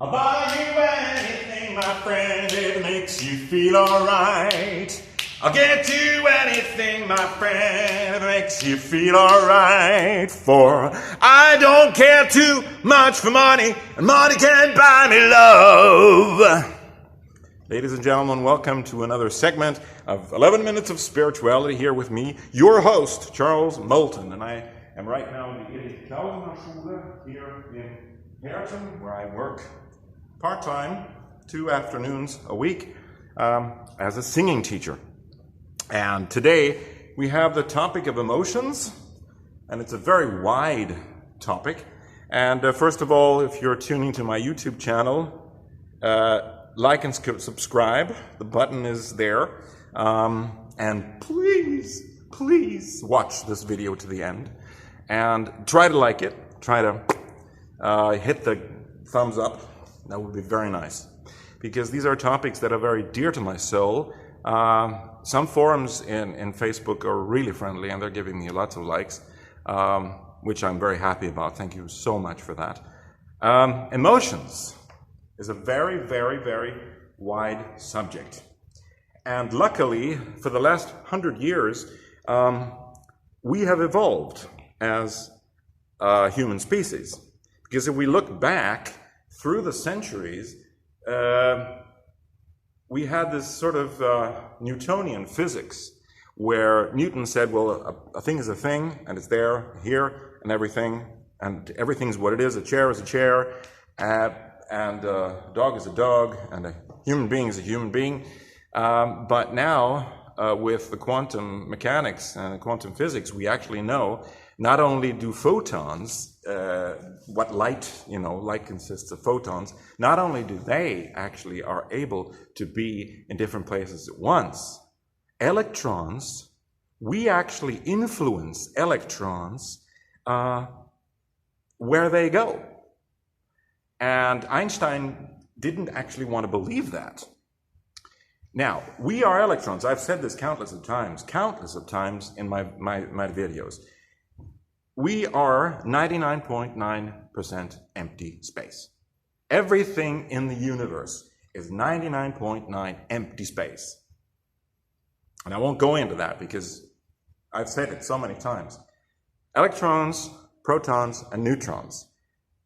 I'll buy you anything, my friend, if it makes you feel alright. I'll get you anything, my friend, if it makes you feel alright. For I don't care too much for money, and money can't buy me love. Ladies and gentlemen, welcome to another segment of 11 Minutes of Spirituality here with me, your host, Charles Moulton. And I am right now in the Klausenschule here in Herten, where I work part-time, 2 afternoons a week, as a singing teacher. And today we have the topic of emotions, and it's a very wide topic. And first of all, if you're tuning to my YouTube channel, like and subscribe. The button is there. And please watch this video to the end. And try to like it. Try to hit the thumbs up. That would be very nice. Because these are topics that are very dear to my soul. Some forums in Facebook are really friendly, and they're giving me lots of likes, which I'm very happy about. Thank you so much for that. Emotions is a very, very, very wide subject. And luckily, for the last 100 years, we have evolved as a human species. Because if we look back through the centuries, we had this sort of Newtonian physics, where Newton said, well, a thing is a thing, and it's there, here, and everything's what it is. A chair is a chair, and a dog is a dog, and a human being is a human being. But now, with the quantum mechanics and quantum physics, we actually know not only do photons, what light consists of photons, not only do they actually are able to be in different places at once, electrons, we actually influence electrons where they go. And Einstein didn't actually want to believe that. Now, we are electrons. I've said this countless of times in my videos. We are 99.9% empty space. Everything in the universe is 99.9 empty space. And I won't go into that because I've said it so many times. Electrons, protons, and neutrons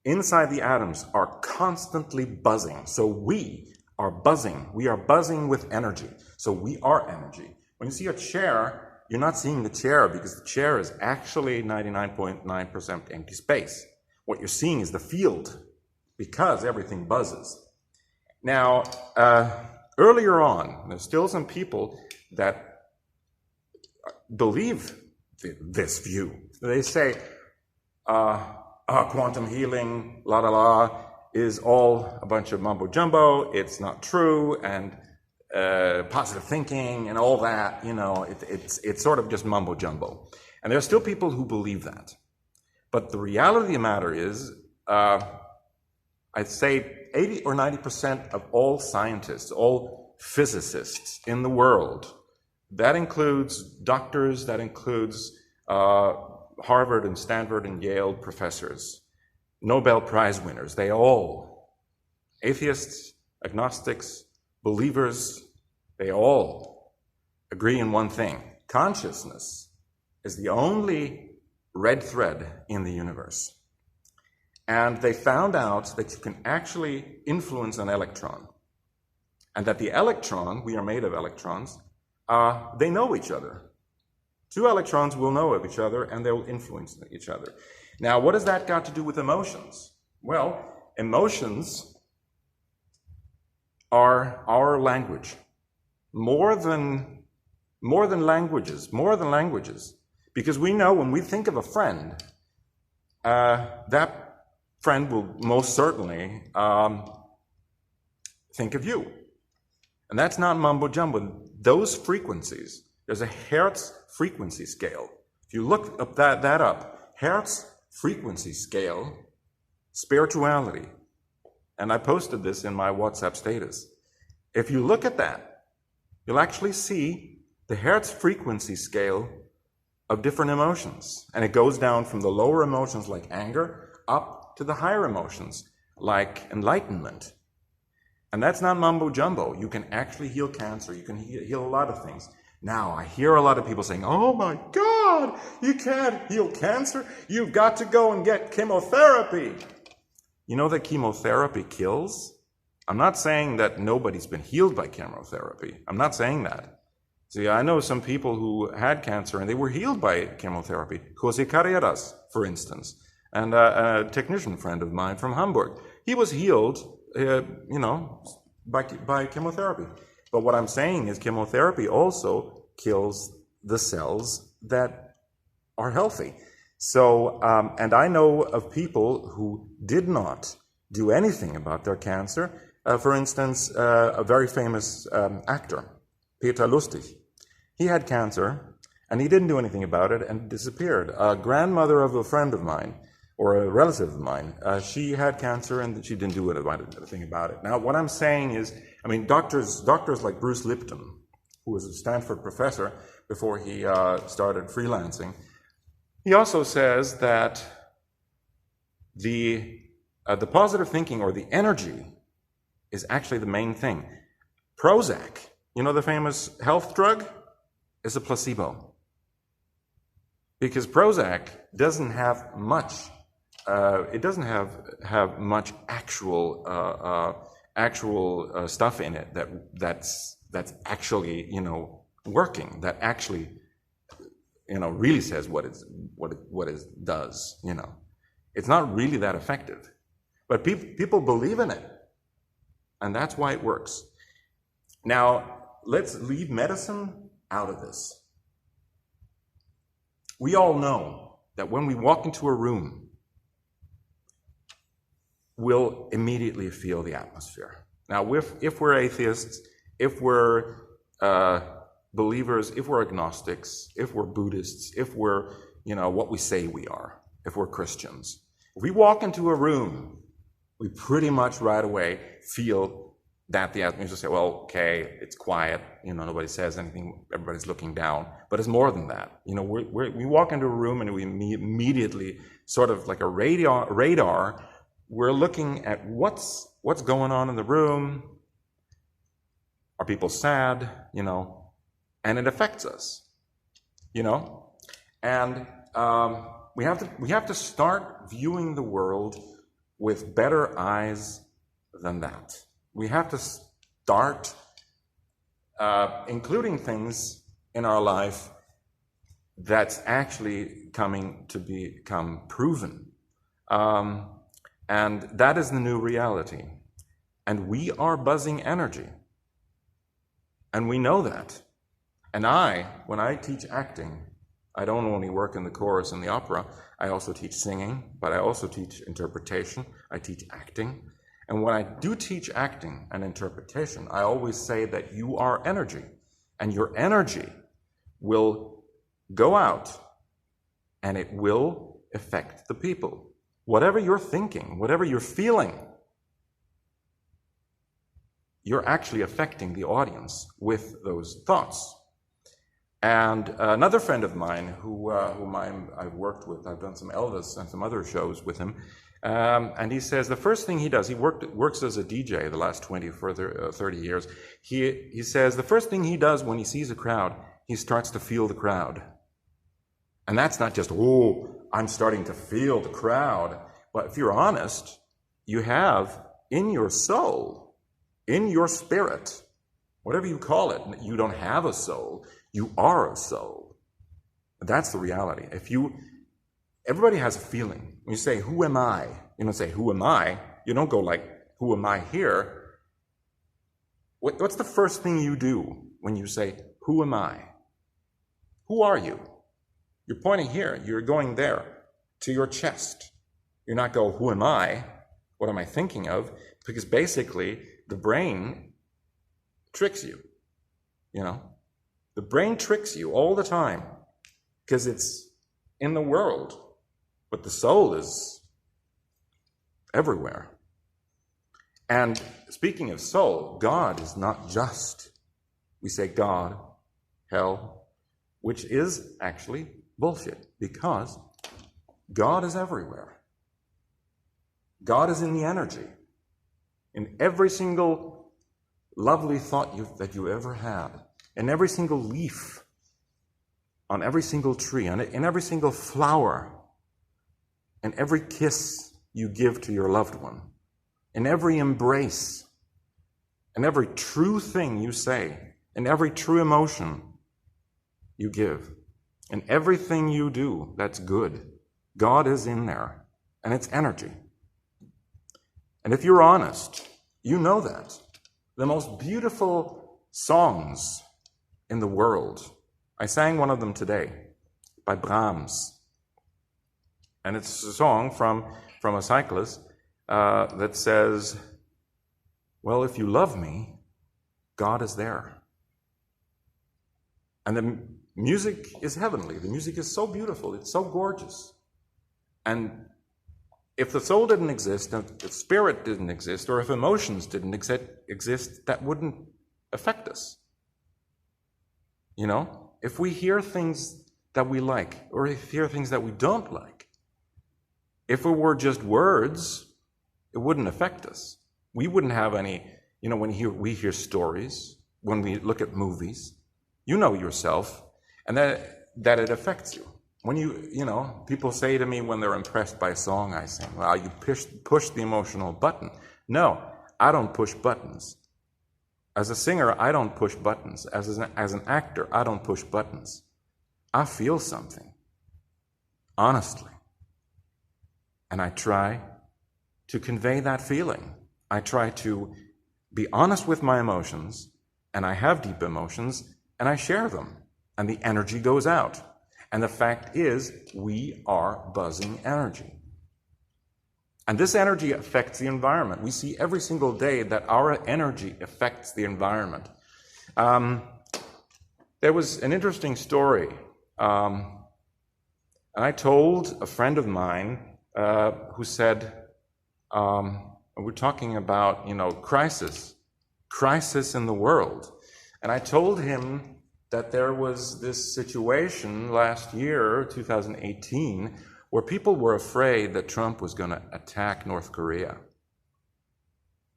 inside the atoms are constantly buzzing. So we are buzzing. We are buzzing with energy. So we are energy. When you see a chair, you're not seeing the chair because the chair is actually 99.9% empty space. What you're seeing is the field because everything buzzes. Now, earlier on, there's still some people that believe this view. They say, quantum healing, is all a bunch of mumbo jumbo. It's not true, and positive thinking and all that, it's sort of just mumbo jumbo. And there are still people who believe that. But the reality of the matter is, I'd say 80 or 90% of all scientists, all physicists in the world, that includes doctors, that includes Harvard and Stanford and Yale professors, Nobel Prize winners, they all, atheists, agnostics, believers, they all agree in one thing. Consciousness is the only red thread in the universe. And they found out that you can actually influence an electron. And that the electron, we are made of electrons, they know each other. 2 electrons will know of each other and they will influence each other. Now, what has that got to do with emotions? Well, emotions are our language. More than languages. Because we know when we think of a friend, that friend will most certainly think of you. And that's not mumbo jumbo. Those frequencies, there's a Hertz frequency scale. If you look up that up, Hertz frequency scale, spirituality. And I posted this in my WhatsApp status. If you look at that, you'll actually see the Hertz frequency scale of different emotions. And it goes down from the lower emotions like anger up to the higher emotions like enlightenment. And that's not mumbo jumbo. You can actually heal cancer. You can heal a lot of things. Now, I hear a lot of people saying, oh my God, you can't heal cancer. You've got to go and get chemotherapy. You know that chemotherapy kills? I'm not saying that nobody's been healed by chemotherapy. I'm not saying that. See, I know some people who had cancer and they were healed by chemotherapy. Jose Carreras, for instance, and a technician friend of mine from Hamburg. He was healed, by chemotherapy. But what I'm saying is chemotherapy also kills the cells that are healthy. So, and I know of people who did not do anything about their cancer. For instance, a very famous actor, Peter Lustig. He had cancer, and he didn't do anything about it, and disappeared. A grandmother of a friend of mine, or a relative of mine, she had cancer, and she didn't do anything about it. Now, what I'm saying is, I mean, doctors like Bruce Lipton, who was a Stanford professor before he started freelancing, he also says that the positive thinking, or the energy, is actually the main thing. Prozac, you know, the famous health drug, is a placebo. Because Prozac doesn't have much, it doesn't have much actual stuff in it that's actually, working, that actually, really says what it does, It's not really that effective. But people believe in it. And that's why it works. Now, let's leave medicine out of this. We all know that when we walk into a room, we'll immediately feel the atmosphere. Now, if we're atheists, if we're believers, if we're agnostics, if we're Buddhists, if we're, what we say we are, if we're Christians, if we walk into a room, we pretty much right away feel that the atmosphere. Say, well, okay, it's quiet, nobody says anything, everybody's looking down. But it's more than that. We walk into a room and we immediately, sort of like a radar, we're looking at what's going on in the room. Are people sad? And it affects us. And we have to start viewing the world with better eyes than that. We have to start including things in our life that's actually coming to become proven. And that is the new reality. And we are buzzing energy. And we know that. And when I teach acting, I don't only work in the chorus and the opera, I also teach singing, but I also teach interpretation, I teach acting. And when I do teach acting and interpretation, I always say that you are energy, and your energy will go out and it will affect the people. Whatever you're thinking, whatever you're feeling, you're actually affecting the audience with those thoughts. And another friend of mine whom I've worked with, I've done some Elvis and some other shows with him, and he says the first thing he does, he works as a DJ the last 20 or 30 years, he says the first thing he does when he sees a crowd, he starts to feel the crowd. And that's not just, I'm starting to feel the crowd. But if you're honest, you have in your soul, in your spirit, whatever you call it, you don't have a soul. You are a soul. That's the reality. Everybody has a feeling. When you say, who am I? You don't say, who am I? You don't go like, who am I here? What's the first thing you do when you say, who am I? Who are you? You're pointing here. You're going there to your chest. You're not go, who am I? What am I thinking of? Because basically the brain tricks you, The brain tricks you all the time because it's in the world, but the soul is everywhere. And speaking of soul, God is not just, we say God, hell, which is actually bullshit because God is everywhere. God is in the energy. In every single lovely thought that you ever had, in every single leaf, on every single tree, in every single flower, in every kiss you give to your loved one, in every embrace, in every true thing you say, in every true emotion you give, in everything you do that's good, God is in there, and it's energy. And if you're honest, you know that. The most beautiful songs in the world, I sang one of them today by Brahms. And it's a song from a cyclist that says, well, if you love me, God is there. And the music is heavenly. The music is so beautiful. It's so gorgeous. And if the soul didn't exist, if the spirit didn't exist, or if emotions didn't exist, that wouldn't affect us. You know, if we hear things that we like, or if we hear things that we don't like, if it were just words, it wouldn't affect us. We wouldn't have any, you know, when we hear stories, when we look at movies, you know yourself, and that it affects you. When you know, people say to me when they're impressed by a song I sing, well, you push the emotional button. No, I don't push buttons. As a singer, I don't push buttons. As an actor, I don't push buttons. I feel something, honestly. And I try to convey that feeling. I try to be honest with my emotions, and I have deep emotions, and I share them, and the energy goes out. And the fact is, we are buzzing energy. And this energy affects the environment. We see every single day that our energy affects the environment. There was an interesting story. And I told a friend of mine who said, we're talking about, you know, crisis in the world. And I told him that there was this situation last year, 2018, where people were afraid that Trump was going to attack North Korea.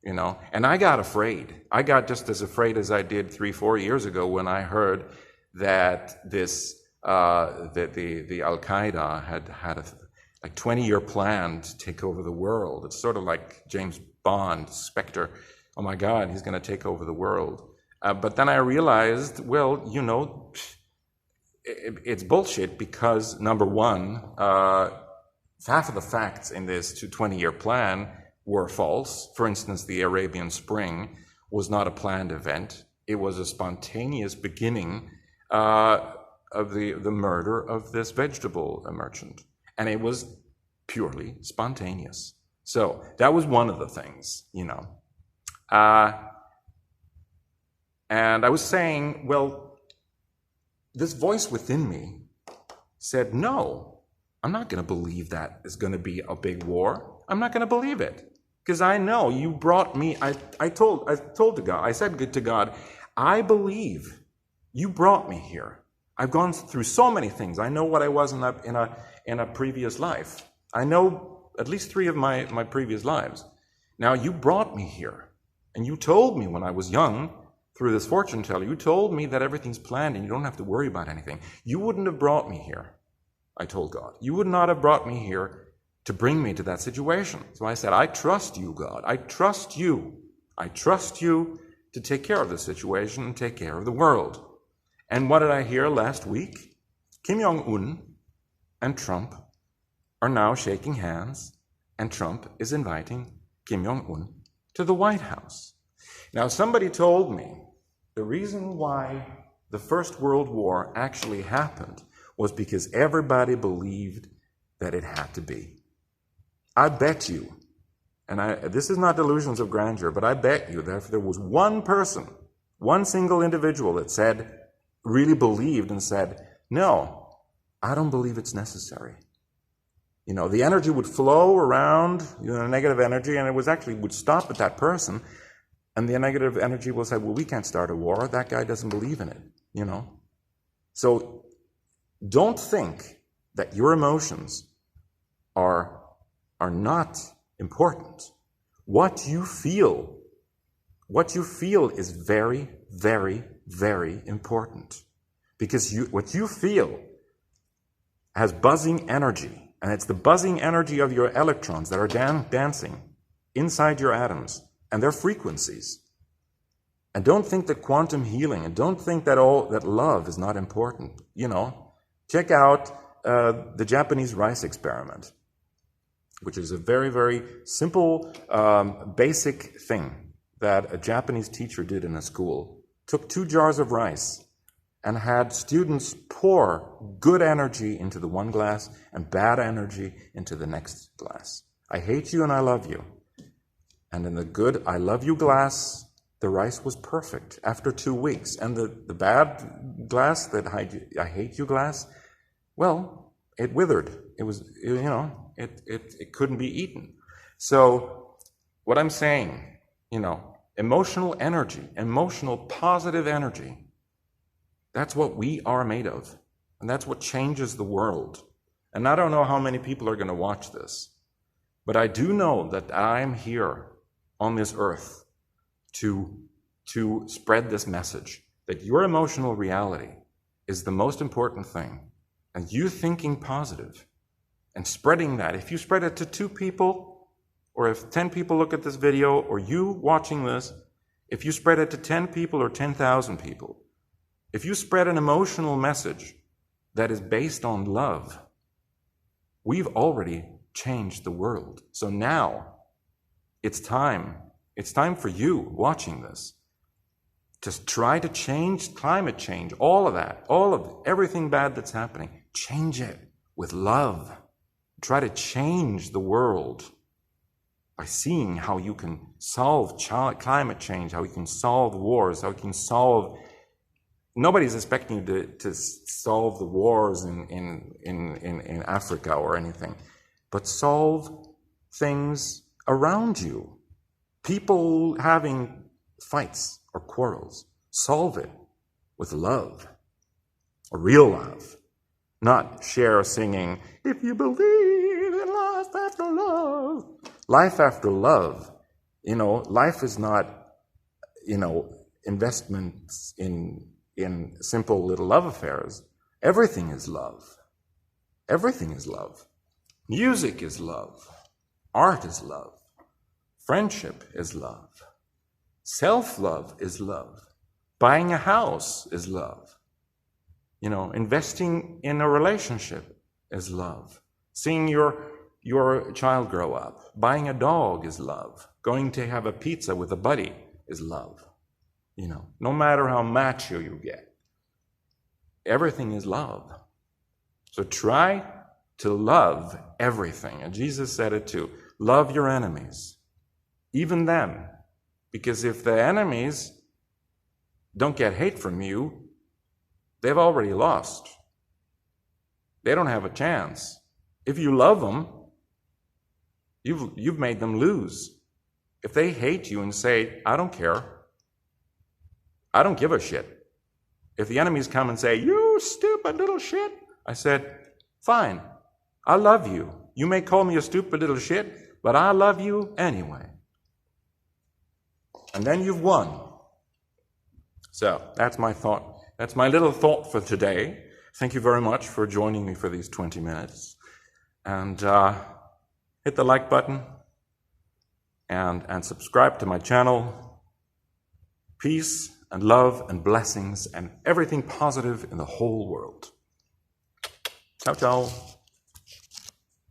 You know, and I got afraid. I got just as afraid as I did 3-4 years ago when I heard that that the Al-Qaeda had a 20-year plan to take over the world. It's sort of like James Bond, Spectre. Oh my God, he's going to take over the world. But then I realized, well, you know, it's bullshit because, number one, half of the facts in this 20-year plan were false. For instance, the Arabian Spring was not a planned event. It was a spontaneous beginning of the murder of this vegetable merchant. And it was purely spontaneous. So that was one of the things, you know. And I was saying, well, this voice within me said, no, I'm not going to believe that is going to be a big war. I'm not going to believe it. Because I know you brought me, I told to God, I said to God, I believe you brought me here. I've gone through so many things. I know what I was in a previous life. I know at least 3 of my previous lives. Now you brought me here. And you told me when I was young, through this fortune teller, you told me that everything's planned and you don't have to worry about anything. You wouldn't have brought me here, I told God. You would not have brought me here to bring me to that situation. So I said, I trust you, God. I trust you. I trust you to take care of the situation and take care of the world. And what did I hear last week? Kim Jong-un and Trump are now shaking hands, and Trump is inviting Kim Jong-un to the White House. Now, somebody told me the reason why the First World War actually happened was because everybody believed that it had to be. I bet you, and this is not delusions of grandeur, but I bet you that if there was one person, one single individual that really believed and said, no, I don't believe it's necessary. You know, the energy would flow around, you know, negative energy, and it would stop at that person. And the negative energy will say, well, we can't start a war. That guy doesn't believe in it, you know. So don't think that your emotions are not important. What you feel is very, very, very important. Because what you feel has buzzing energy, and it's the buzzing energy of your electrons that are dancing inside your atoms, and their frequencies. And don't think that quantum healing, and don't think that that love is not important. Check out the Japanese rice experiment, which is a very, very simple, basic thing that a Japanese teacher did in a school. Took 2 jars of rice and had students pour good energy into the one glass and bad energy into the next glass. I hate you and I love you. And in the good I love you glass, the rice was perfect after 2 weeks. And the bad glass, that I hate you glass, well, it withered. It was, it couldn't be eaten. So what I'm saying, emotional energy, emotional positive energy, that's what we are made of. And that's what changes the world. And I don't know how many people are going to watch this, but I do know that I'm here on this earth to spread this message, that your emotional reality is the most important thing. And you thinking positive and spreading that, if you spread it to 2 people, or if 10 people look at this video, or you watching this, if you spread it to 10 people or 10,000 people, if you spread an emotional message that is based on love, we've already changed the world. So now it's time for you watching this to try to change climate change, all of that, everything bad that's happening. Change it with love. Try to change the world by seeing how you can solve climate change, how you can solve wars, how you can solve... Nobody's expecting you to solve the wars in Africa or anything, but solve things around you. People having fights or quarrels, solve it with love, or real love. Not Cher singing, if you believe in life after love. Life after love. Life is not, investments in simple little love affairs. Everything is love. Everything is love. Music is love. Art is love. Friendship is love. Self-love is love. Buying a house is love. Investing in a relationship is love. Seeing your child grow up. Buying a dog is love. Going to have a pizza with a buddy is love. No matter how macho you get, everything is love. So try to love everything. And Jesus said it too. Love your enemies, even them. Because if the enemies don't get hate from you, they've already lost. They don't have a chance. If you love them, you've made them lose. If they hate you and say, I don't care, I don't give a shit. If the enemies come and say, you stupid little shit, I said, fine, I love you. You may call me a stupid little shit, but I love you anyway. And then you've won. So that's my thought. That's my little thought for today. Thank you very much for joining me for these 20 minutes. And hit the like button and subscribe to my channel. Peace and love and blessings and everything positive in the whole world. Ciao, ciao.